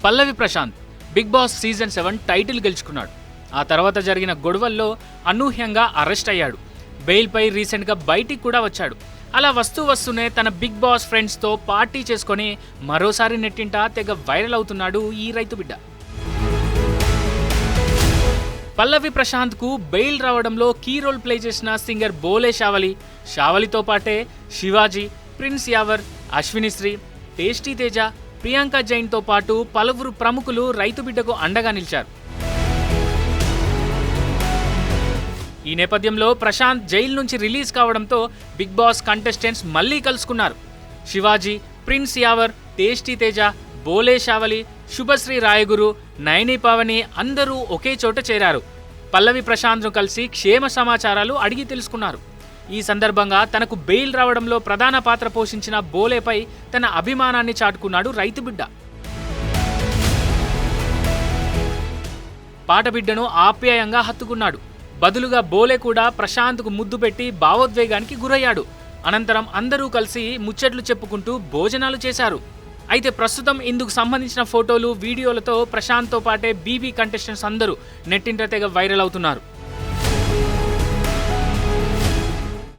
పల్లవి Prashant Bigg Boss season 7 title గెలుచుకున్నాడు. ఆ తర్వాత జరిగిన గొడవల్లో అనూహ్యంగా అరెస్ట్ అయ్యాడు. బెయిల్పై రీసెంట్గా బయటికి కూడా వచ్చాడు. అలా వస్తూనే తన బిగ్ బాస్ ఫ్రెండ్స్తో పార్టీ చేసుకొని మరోసారి నెట్టింట తెగ వైరల్ అవుతున్నాడు ఈ రైతు బిడ్డ. పల్లవి ప్రశాంత్కు బెయిల్ రావడంలో కీ రోల్ ప్లే చేసిన సింగర్ బోలే షావలితో పాటే శివాజీ, ప్రిన్స్ యావర్, అశ్వినిశ్రీ, టేస్టీ తేజ, ప్రియాంక జైన్తో పాటు పలువురు ప్రముఖులు రైతు బిడ్డకు అండగా నిలిచారు. ఈ నేపథ్యంలో ప్రశాంత్ జైలు నుంచి రిలీజ్ కావడంతో బిగ్ బాస్ కంటెస్టెంట్స్ మళ్లీ కలుసుకున్నారు. శివాజీ, ప్రిన్స్ యావర్, టేస్టీ తేజ, బోలే షావలి, శుభశ్రీ రాయగురు, నయని పవని అందరూ ఒకే చోట చేరారు. పల్లవి ప్రశాంత్ను కలిసి క్షేమ సమాచారాలు అడిగి తెలుసుకున్నారు. ఈ సందర్భంగా తనకు బెయిల్ రావడంలో ప్రధాన పాత్ర పోషించిన బోలేపై తన అభిమానాన్ని చాటుకున్నాడు రైతు బిడ్డ. పాటబిడ్డను ఆప్యాయంగా హత్తుకున్నాడు. బదులుగా బోలే కూడా ప్రశాంత్కు ముద్దు పెట్టి భావోద్వేగానికి గురయ్యాడు. అనంతరం అందరూ కలిసి ముచ్చట్లు చెప్పుకుంటూ భోజనాలు చేశారు. అయితే ప్రస్తుతం ఇందుకు సంబంధించిన ఫోటోలు, వీడియోలతో ప్రశాంత్తో పాటే బీబీ కంటెస్టెంట్స్ అందరూ నెట్టింట తెగ వైరల్ అవుతున్నారు.